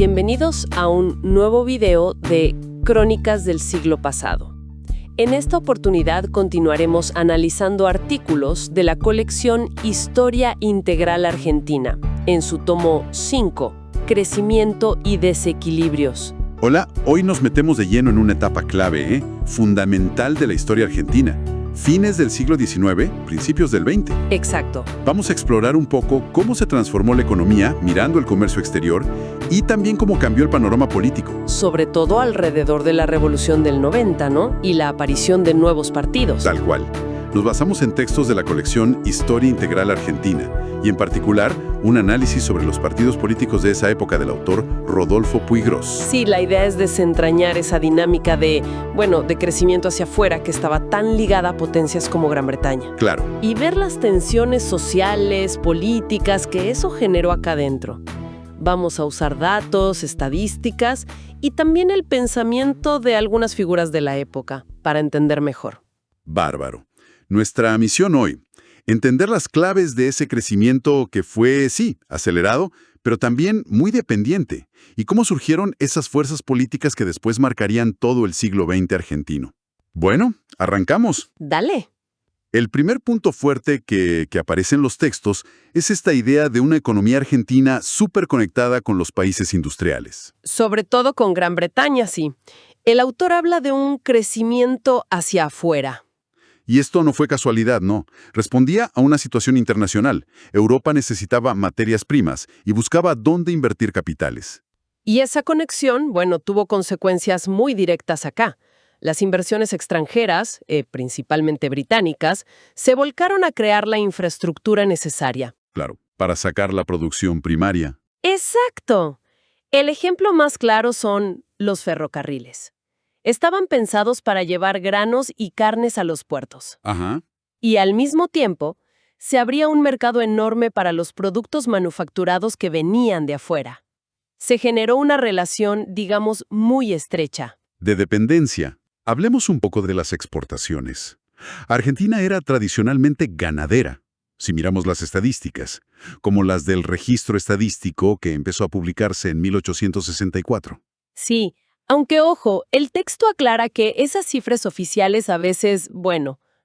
Bienvenidos a un nuevo video de Crónicas del siglo pasado. En esta oportunidad continuaremos analizando artículos de la colección Historia Integral Argentina, en su tomo 5, Crecimiento y Desequilibrios. Hola, hoy nos metemos de lleno en una etapa clave, fundamental de la historia argentina. Fines del siglo XIX, principios del XX. Exacto. Vamos a explorar un poco cómo se transformó la economía mirando el comercio exterior y también cómo cambió el panorama político. Sobre todo alrededor de la Revolución del 90, ¿no? Y la aparición de nuevos partidos. Tal cual. Nos basamos en textos de la colección Historia Integral Argentina y en particular un análisis sobre los partidos políticos de esa época del autor Rodolfo Puigros. Sí, la idea es desentrañar esa dinámica de crecimiento hacia afuera que estaba tan ligada a potencias como Gran Bretaña. Claro. Y ver las tensiones sociales, políticas que eso generó acá adentro. Vamos a usar datos, estadísticas y también el pensamiento de algunas figuras de la época para entender mejor. Bárbaro. Nuestra misión hoy, entender las claves de ese crecimiento que fue, sí, acelerado, pero también muy dependiente, y cómo surgieron esas fuerzas políticas que después marcarían todo el siglo XX argentino. Bueno, arrancamos. Dale. El primer punto fuerte que aparece en los textos es esta idea de una economía argentina súper conectada con los países industriales. Sobre todo con Gran Bretaña, sí. El autor habla de un crecimiento hacia afuera. Y esto no fue casualidad, no. Respondía a una situación internacional. Europa necesitaba materias primas y buscaba dónde invertir capitales. Y esa conexión, tuvo consecuencias muy directas acá. Las inversiones extranjeras, principalmente británicas, se volcaron a crear la infraestructura necesaria. Claro, para sacar la producción primaria. ¡Exacto! El ejemplo más claro son los ferrocarriles. Estaban pensados para llevar granos y carnes a los puertos. Ajá. Y al mismo tiempo, se abría un mercado enorme para los productos manufacturados que venían de afuera. Se generó una relación, digamos, muy estrecha. De dependencia. Hablemos un poco de las exportaciones. Argentina era tradicionalmente ganadera, si miramos las estadísticas, como las del Registro Estadístico que empezó a publicarse en 1864. Sí. Aunque, ojo, el texto aclara que esas cifras oficiales a veces,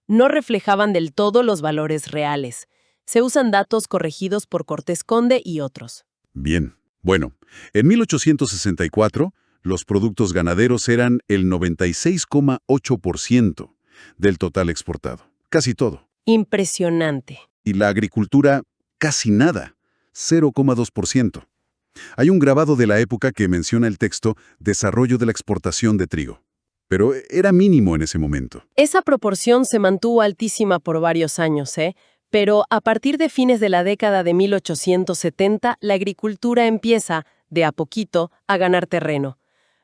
no reflejaban del todo los valores reales. Se usan datos corregidos por Cortés Conde y otros. Bien. Bueno, en 1864, los productos ganaderos eran el 96,8% del total exportado. Casi todo. Impresionante. Y la agricultura, casi nada. 0,2%. Hay un grabado de la época que menciona el texto desarrollo de la exportación de trigo. Pero era mínimo en ese momento. Esa proporción se mantuvo altísima por varios años, Pero a partir de fines de la década de 1870, la agricultura empieza, de a poquito, a ganar terreno.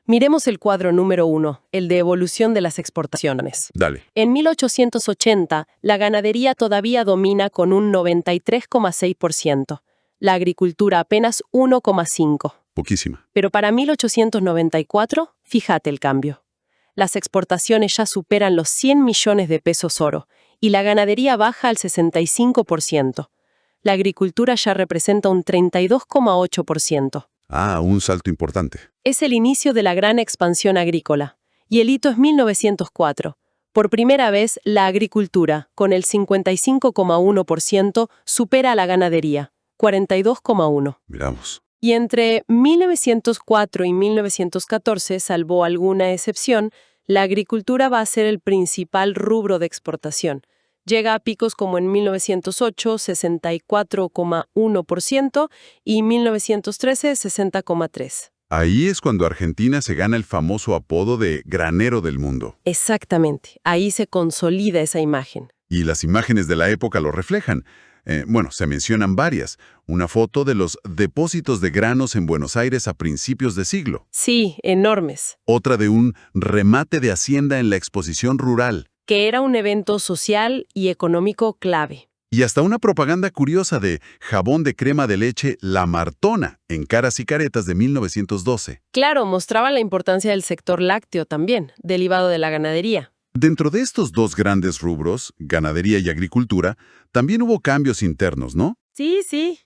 Miremos el cuadro número 1, el de evolución de las exportaciones. Dale. En 1880, la ganadería todavía domina con un 93,6%. La agricultura apenas 1,5%. Poquísima. Pero para 1894, fíjate el cambio. Las exportaciones ya superan los 100 millones de pesos oro y la ganadería baja al 65%. La agricultura ya representa un 32,8%. Ah, un salto importante. Es el inicio de la gran expansión agrícola. Y el hito es 1904. Por primera vez, la agricultura, con el 55,1%, supera a la ganadería. 42,1. Miramos. Y entre 1904 y 1914, salvo alguna excepción, la agricultura va a ser el principal rubro de exportación. Llega a picos como en 1908, 64,1% y 1913, 60,3%. Ahí es cuando Argentina se gana el famoso apodo de granero del mundo. Exactamente. Ahí se consolida esa imagen. Y las imágenes de la época lo reflejan. Se mencionan varias. Una foto de los depósitos de granos en Buenos Aires a principios de siglo. Sí, enormes. Otra de un remate de hacienda en la exposición rural. Que era un evento social y económico clave. Y hasta una propaganda curiosa de jabón de crema de leche La Martona en Caras y Caretas de 1912. Claro, mostraba la importancia del sector lácteo también, derivado de la ganadería. Dentro de estos dos grandes rubros, ganadería y agricultura, también hubo cambios internos, ¿no? Sí.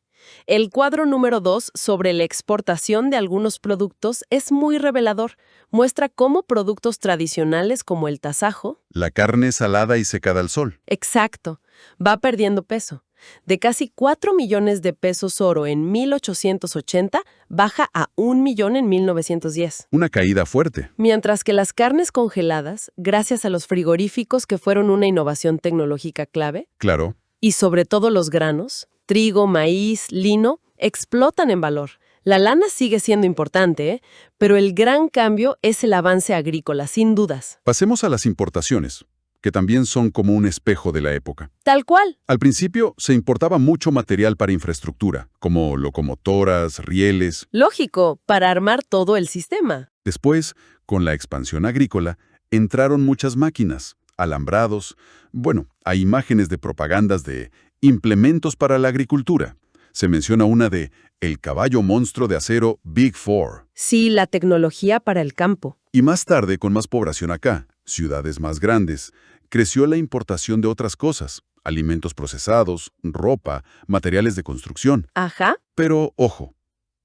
El cuadro número 2 sobre la exportación de algunos productos es muy revelador. Muestra cómo productos tradicionales como el tasajo, La carne salada y secada al sol. exacto, va perdiendo peso. De casi 4 millones de pesos oro en 1880, baja a 1 millón en 1910. Una caída fuerte. Mientras que las carnes congeladas, gracias a los frigoríficos que fueron una innovación tecnológica clave, Claro. y sobre todo los granos, trigo, maíz, lino, explotan en valor. La lana sigue siendo importante, ¿eh? Pero el gran cambio es el avance agrícola, sin dudas. Pasemos a las importaciones, que también son como un espejo de la época. Tal cual. Al principio se importaba mucho material para infraestructura, como locomotoras, rieles. Lógico, para armar todo el sistema. Después, con la expansión agrícola, entraron muchas máquinas, alambrados. Bueno, hay imágenes de propagandas de implementos para la agricultura. Se menciona una de el caballo monstruo de acero Big Four. Sí, la tecnología para el campo. Y más tarde, con más población acá, ciudades más grandes, creció la importación de otras cosas, alimentos procesados, ropa, materiales de construcción. Ajá. Pero, ojo,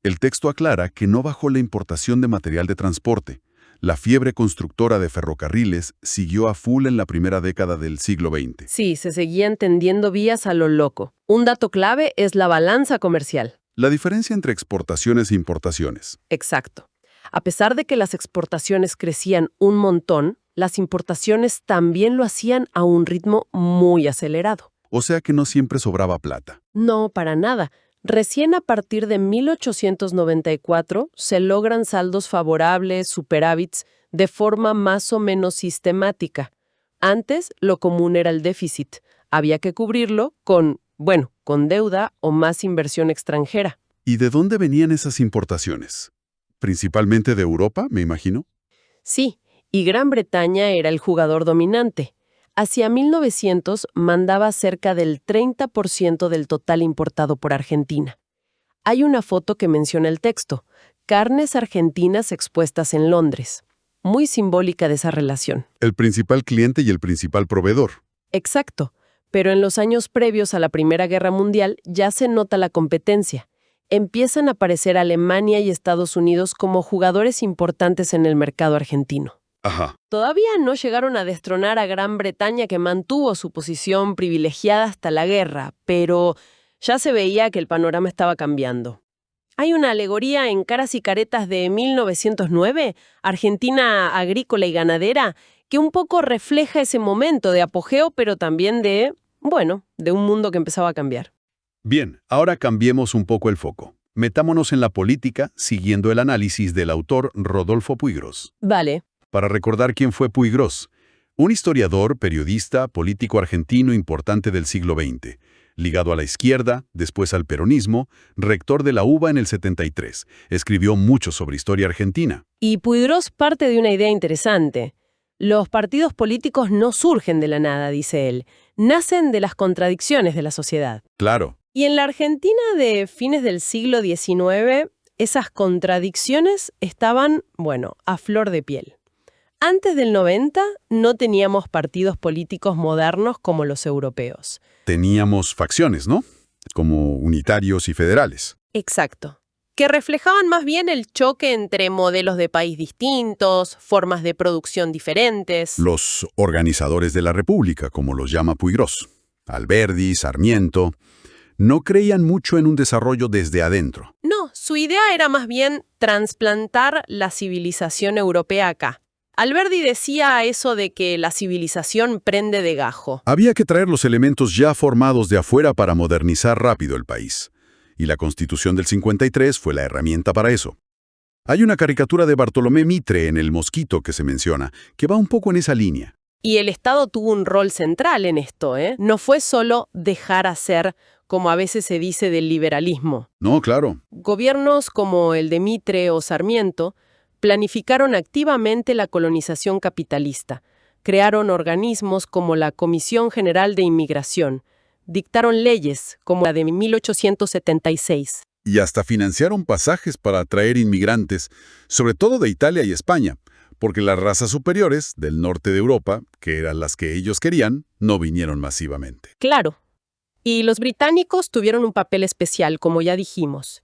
el texto aclara que no bajó la importación de material de transporte. La fiebre constructora de ferrocarriles siguió a full en la primera década del siglo XX. Sí, se seguían tendiendo vías a lo loco. Un dato clave es la balanza comercial. La diferencia entre exportaciones e importaciones. Exacto. A pesar de que las exportaciones crecían un montón, las importaciones también lo hacían a un ritmo muy acelerado. O sea que no siempre sobraba plata. No, para nada. Recién a partir de 1894 se logran saldos favorables, superávits, de forma más o menos sistemática. Antes, lo común era el déficit. Había que cubrirlo con deuda o más inversión extranjera. ¿Y de dónde venían esas importaciones? Principalmente de Europa, me imagino. Sí, y Gran Bretaña era el jugador dominante. Hacia 1900 mandaba cerca del 30% del total importado por Argentina. Hay una foto que menciona el texto, carnes argentinas expuestas en Londres. Muy simbólica de esa relación. El principal cliente y el principal proveedor. Exacto, pero en los años previos a la Primera Guerra Mundial ya se nota la competencia. Empiezan a aparecer Alemania y Estados Unidos como jugadores importantes en el mercado argentino. Ajá. Todavía no llegaron a destronar a Gran Bretaña, que mantuvo su posición privilegiada hasta la guerra, pero ya se veía que el panorama estaba cambiando. Hay una alegoría en Caras y Caretas de 1909, Argentina agrícola y ganadera, que un poco refleja ese momento de apogeo, pero también de un mundo que empezaba a cambiar. Bien, ahora cambiemos un poco el foco. Metámonos en la política siguiendo el análisis del autor Rodolfo Puigros. Vale. Para recordar quién fue Puigros, un historiador, periodista, político argentino importante del siglo XX, ligado a la izquierda, después al peronismo, rector de la UBA en el 73. Escribió mucho sobre historia argentina. Y Puigros parte de una idea interesante. Los partidos políticos no surgen de la nada, dice él. Nacen de las contradicciones de la sociedad. Claro. Y en la Argentina de fines del siglo XIX, esas contradicciones estaban, a flor de piel. Antes del 90 no teníamos partidos políticos modernos como los europeos. Teníamos facciones, ¿no? Como unitarios y federales. Exacto. Que reflejaban más bien el choque entre modelos de país distintos, formas de producción diferentes. Los organizadores de la República, como los llama Puigros, Alberdi, Sarmiento, no creían mucho en un desarrollo desde adentro. No, su idea era más bien transplantar la civilización europea acá. Alberdi decía eso de que la civilización prende de gajo. Había que traer los elementos ya formados de afuera para modernizar rápido el país. Y la Constitución del 53 fue la herramienta para eso. Hay una caricatura de Bartolomé Mitre en El Mosquito que se menciona, que va un poco en esa línea. Y el Estado tuvo un rol central en esto, ¿eh? No fue solo dejar hacer, como a veces se dice del liberalismo. No, claro. Gobiernos como el de Mitre o Sarmiento planificaron activamente la colonización capitalista, crearon organismos como la Comisión General de Inmigración, dictaron leyes como la de 1876. Y hasta financiaron pasajes para atraer inmigrantes, sobre todo de Italia y España, porque las razas superiores del norte de Europa, que eran las que ellos querían, no vinieron masivamente. Claro. Y los británicos tuvieron un papel especial, como ya dijimos.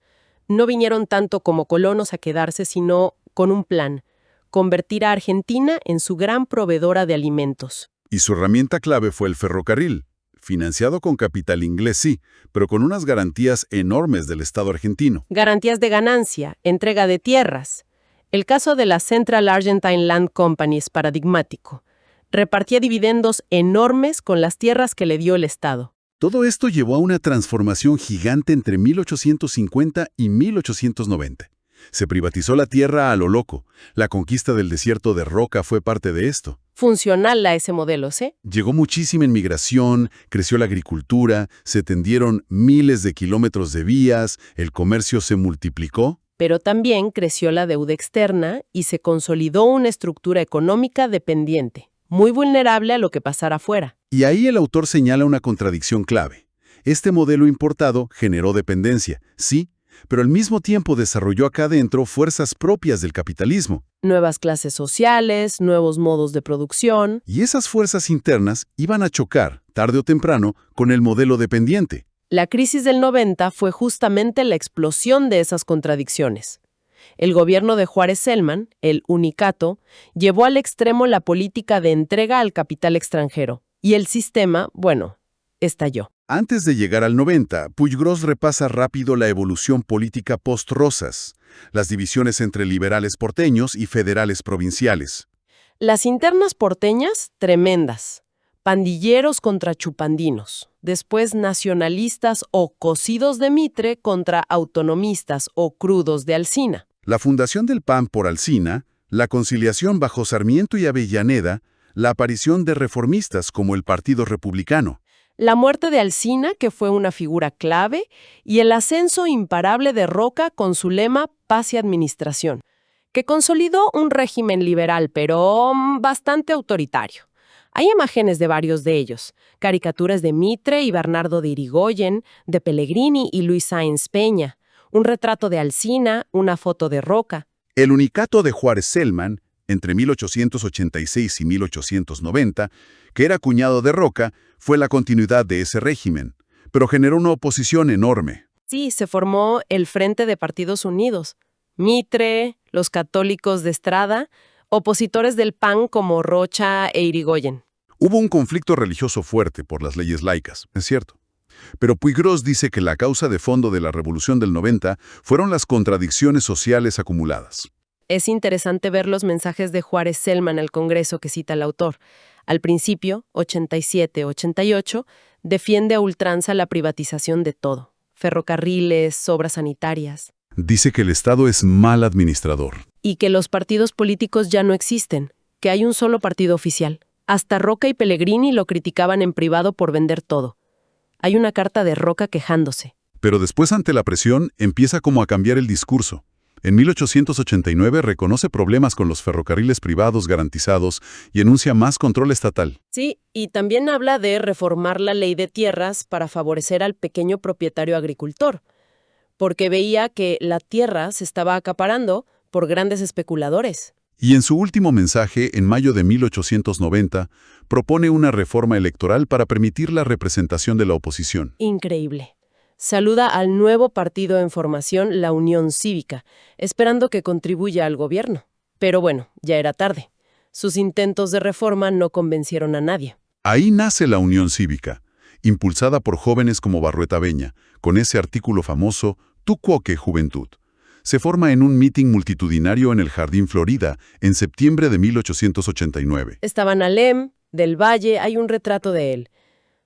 No vinieron tanto como colonos a quedarse, sino con un plan: convertir a Argentina en su gran proveedora de alimentos. Y su herramienta clave fue el ferrocarril, financiado con capital inglés, sí, pero con unas garantías enormes del Estado argentino. Garantías de ganancia, entrega de tierras. El caso de la Central Argentine Land Company es paradigmático. Repartía dividendos enormes con las tierras que le dio el Estado. Todo esto llevó a una transformación gigante entre 1850 y 1890. Se privatizó la tierra a lo loco. La conquista del desierto de Roca fue parte de esto. Funcional a ese modelo, ¿sí? Llegó muchísima inmigración, creció la agricultura, se tendieron miles de kilómetros de vías, el comercio se multiplicó. Pero también creció la deuda externa y se consolidó una estructura económica dependiente, muy vulnerable a lo que pasara afuera. Y ahí el autor señala una contradicción clave. Este modelo importado generó dependencia, sí, pero al mismo tiempo desarrolló acá adentro fuerzas propias del capitalismo. Nuevas clases sociales, nuevos modos de producción. Y esas fuerzas internas iban a chocar, tarde o temprano, con el modelo dependiente. La crisis del 90 fue justamente la explosión de esas contradicciones. El gobierno de Juárez Celman, el Unicato, llevó al extremo la política de entrega al capital extranjero. Y el sistema, estalló. Antes de llegar al 90, Puiggrós repasa rápido la evolución política post-Rosas, las divisiones entre liberales porteños y federales provinciales. Las internas porteñas, tremendas. Pandilleros contra chupandinos. Después nacionalistas o cocidos de Mitre contra autonomistas o crudos de Alsina. La fundación del PAN por Alsina, la conciliación bajo Sarmiento y Avellaneda, la aparición de reformistas como el Partido Republicano. La muerte de Alsina, que fue una figura clave, y el ascenso imparable de Roca con su lema Paz y Administración, que consolidó un régimen liberal, pero bastante autoritario. Hay imágenes de varios de ellos, caricaturas de Mitre y Bernardo de Irigoyen, de Pellegrini y Luis Sáenz Peña, un retrato de Alsina, una foto de Roca. El Unicato de Juárez Celman, entre 1886 y 1890, que era cuñado de Roca, fue la continuidad de ese régimen, pero generó una oposición enorme. Sí, se formó el Frente de Partidos Unidos. Mitre, los católicos de Estrada, opositores del PAN como Rocha e Irigoyen. Hubo un conflicto religioso fuerte por las leyes laicas, es cierto. Pero Puiggrós dice que la causa de fondo de la Revolución del 90 fueron las contradicciones sociales acumuladas. Es interesante ver los mensajes de Juárez Celman al Congreso que cita el autor. Al principio, 87-88, defiende a ultranza la privatización de todo. Ferrocarriles, obras sanitarias. Dice que el Estado es mal administrador. Y que los partidos políticos ya no existen, que hay un solo partido oficial. Hasta Roca y Pellegrini lo criticaban en privado por vender todo. Hay una carta de Roca quejándose. Pero después, ante la presión, empieza como a cambiar el discurso. En 1889 reconoce problemas con los ferrocarriles privados garantizados y enuncia más control estatal. Sí, y también habla de reformar la ley de tierras para favorecer al pequeño propietario agricultor, porque veía que la tierra se estaba acaparando por grandes especuladores. Y en su último mensaje, en mayo de 1890, propone una reforma electoral para permitir la representación de la oposición. Increíble. Saluda al nuevo partido en formación, la Unión Cívica, esperando que contribuya al gobierno. Pero ya era tarde. Sus intentos de reforma no convencieron a nadie. Ahí nace la Unión Cívica, impulsada por jóvenes como Barrueta Beña, con ese artículo famoso, Tu quoque juventud. Se forma en un mitin multitudinario en el Jardín Florida, en septiembre de 1889. Estaban Alem, del Valle, hay un retrato de él.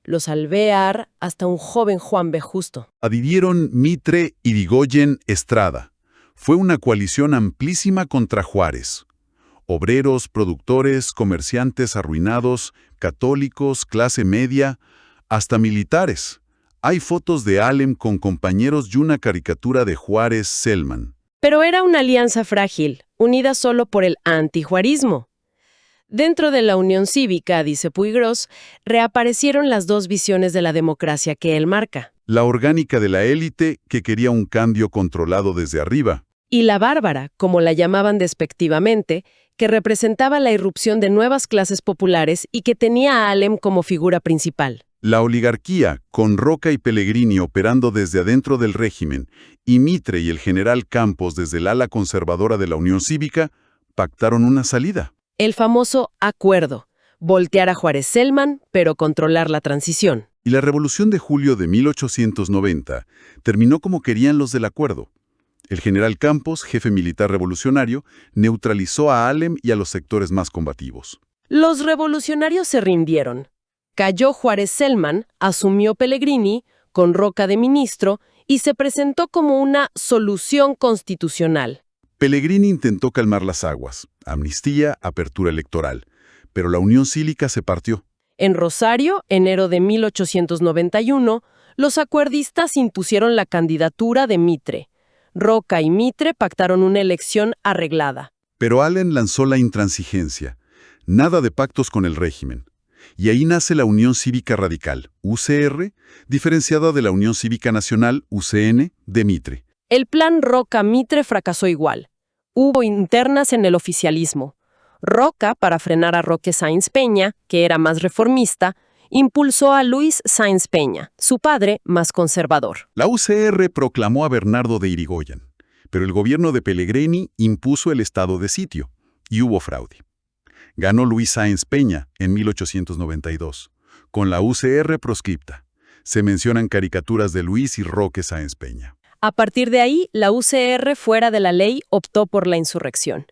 Los Alvear, hasta un joven Juan B. Justo. Adhirieron Mitre, Irigoyen, Estrada. Fue una coalición amplísima contra Juárez. Obreros, productores, comerciantes arruinados, católicos, clase media, hasta militares. Hay fotos de Alem con compañeros y una caricatura de Juárez Celman. Pero era una alianza frágil, unida solo por el antijuarismo. Dentro de la Unión Cívica, dice Puiggrós, reaparecieron las dos visiones de la democracia que él marca. La orgánica de la élite, que quería un cambio controlado desde arriba. Y la bárbara, como la llamaban despectivamente, que representaba la irrupción de nuevas clases populares y que tenía a Alem como figura principal. La oligarquía, con Roca y Pellegrini operando desde adentro del régimen, y Mitre y el general Campos desde el ala conservadora de la Unión Cívica, pactaron una salida. El famoso acuerdo, voltear a Juárez Celman, pero controlar la transición. Y la Revolución de Julio de 1890 terminó como querían los del acuerdo. El general Campos, jefe militar revolucionario, neutralizó a Alem y a los sectores más combativos. Los revolucionarios se rindieron. Cayó Juárez Celman, asumió Pellegrini, con Roca de ministro, y se presentó como una solución constitucional. Pellegrini intentó calmar las aguas, amnistía, apertura electoral, pero la Unión Cívica se partió. En Rosario, enero de 1891, los acuerdistas impusieron la candidatura de Mitre. Roca y Mitre pactaron una elección arreglada. Pero Allen lanzó la intransigencia. Nada de pactos con el régimen. Y ahí nace la Unión Cívica Radical, UCR, diferenciada de la Unión Cívica Nacional, UCN, de Mitre. El plan Roca-Mitre fracasó igual. Hubo internas en el oficialismo. Roca, para frenar a Roque Sáenz Peña, que era más reformista, impulsó a Luis Sáenz Peña, su padre más conservador. La UCR proclamó a Bernardo de Irigoyen, pero el gobierno de Pellegrini impuso el estado de sitio, y hubo fraude. Ganó Luis Sáenz Peña en 1892, con la UCR proscripta. Se mencionan caricaturas de Luis y Roque Sáenz Peña. A partir de ahí, la UCR, fuera de la ley, optó por la insurrección.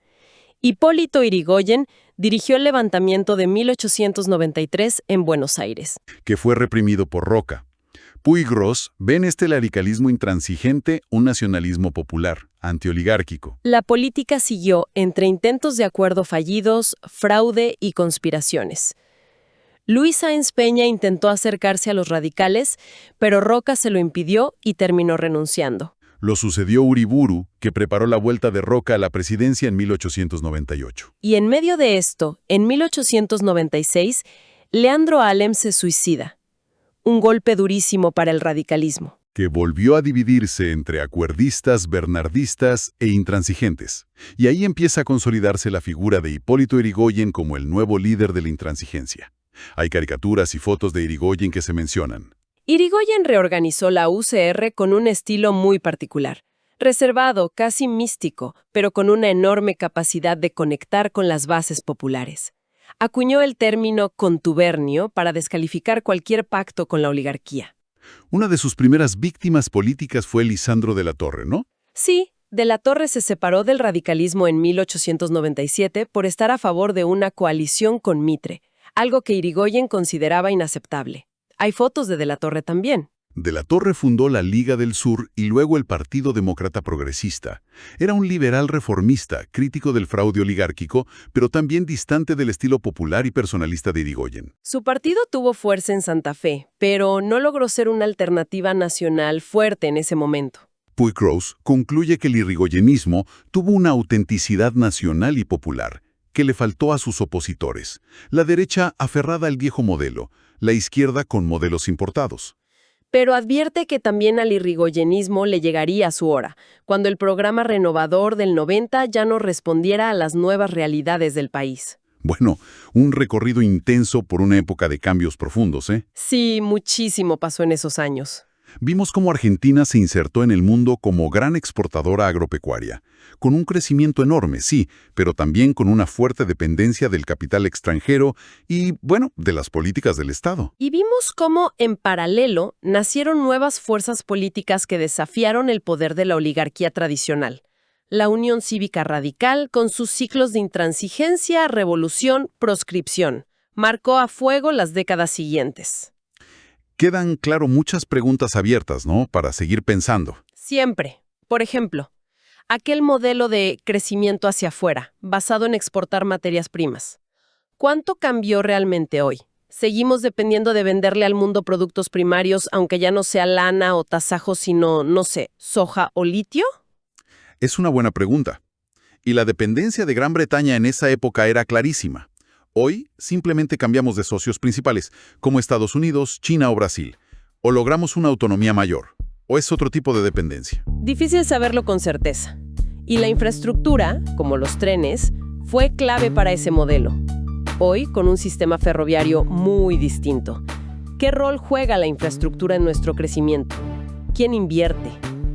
Hipólito Yrigoyen dirigió el levantamiento de 1893 en Buenos Aires, que fue reprimido por Roca. Puigros ve en este radicalismo intransigente un nacionalismo popular, antioligárquico. La política siguió entre intentos de acuerdo fallidos, fraude y conspiraciones. Luis Sáenz Peña intentó acercarse a los radicales, pero Roca se lo impidió y terminó renunciando. Lo sucedió Uriburu, que preparó la vuelta de Roca a la presidencia en 1898. Y en medio de esto, en 1896, Leandro Alem se suicida. Un golpe durísimo para el radicalismo. Que volvió a dividirse entre acuerdistas, bernardistas e intransigentes. Y ahí empieza a consolidarse la figura de Hipólito Yrigoyen como el nuevo líder de la intransigencia. Hay caricaturas y fotos de Yrigoyen que se mencionan. Yrigoyen reorganizó la UCR con un estilo muy particular, reservado, casi místico, pero con una enorme capacidad de conectar con las bases populares. Acuñó el término contubernio para descalificar cualquier pacto con la oligarquía. Una de sus primeras víctimas políticas fue Lisandro de la Torre, ¿no? Sí, de la Torre se separó del radicalismo en 1897 por estar a favor de una coalición con Mitre, algo que Yrigoyen consideraba inaceptable. Hay fotos de la Torre también. De la Torre fundó la Liga del Sur y luego el Partido Demócrata Progresista. Era un liberal reformista, crítico del fraude oligárquico, pero también distante del estilo popular y personalista de Yrigoyen. Su partido tuvo fuerza en Santa Fe, pero no logró ser una alternativa nacional fuerte en ese momento. Puigros concluye que el yrigoyenismo tuvo una autenticidad nacional y popular, que le faltó a sus opositores. La derecha aferrada al viejo modelo, la izquierda con modelos importados. Pero advierte que también al yrigoyenismo le llegaría su hora, cuando el programa renovador del 90 ya no respondiera a las nuevas realidades del país. Bueno, un recorrido intenso por una época de cambios profundos, ¿eh? Sí, muchísimo pasó en esos años. Vimos cómo Argentina se insertó en el mundo como gran exportadora agropecuaria, con un crecimiento enorme, sí, pero también con una fuerte dependencia del capital extranjero y, bueno, de las políticas del Estado. Y vimos cómo, en paralelo, nacieron nuevas fuerzas políticas que desafiaron el poder de la oligarquía tradicional. La Unión Cívica Radical, con sus ciclos de intransigencia, revolución, proscripción, marcó a fuego las décadas siguientes. Quedan, claro, muchas preguntas abiertas, ¿no?, para seguir pensando. Siempre. Por ejemplo, aquel modelo de crecimiento hacia afuera, basado en exportar materias primas. ¿Cuánto cambió realmente hoy? ¿Seguimos dependiendo de venderle al mundo productos primarios, aunque ya no sea lana o tasajo, sino, no sé, soja o litio? Es una buena pregunta. Y la dependencia de Gran Bretaña en esa época era clarísima. Hoy simplemente cambiamos de socios principales, como Estados Unidos, China o Brasil. O logramos una autonomía mayor, o es otro tipo de dependencia. Difícil saberlo con certeza. Y la infraestructura, como los trenes, fue clave para ese modelo. Hoy, con un sistema ferroviario muy distinto. ¿Qué rol juega la infraestructura en nuestro crecimiento? ¿Quién invierte?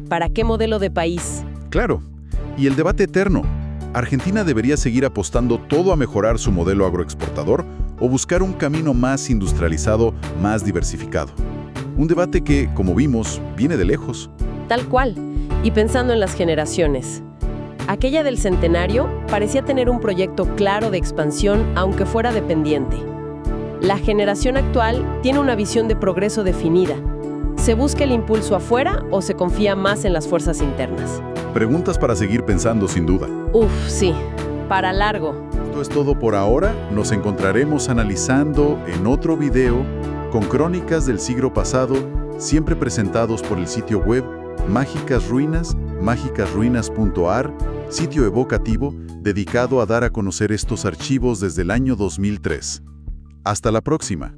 ¿Para qué modelo de país? Claro. Y el debate eterno. ¿Argentina debería seguir apostando todo a mejorar su modelo agroexportador o buscar un camino más industrializado, más diversificado? Un debate que, como vimos, viene de lejos. Tal cual. Y pensando en las generaciones. Aquella del centenario parecía tener un proyecto claro de expansión, aunque fuera dependiente. La generación actual tiene una visión de progreso definida. ¿Se busca el impulso afuera o se confía más en las fuerzas internas? Preguntas para seguir pensando, sin duda. Sí, para largo. Esto es todo por ahora. Nos encontraremos analizando en otro video con crónicas del siglo pasado, siempre presentados por el sitio web Mágicas Ruinas, mágicasruinas.ar, sitio evocativo dedicado a dar a conocer estos archivos desde el año 2003. Hasta la próxima.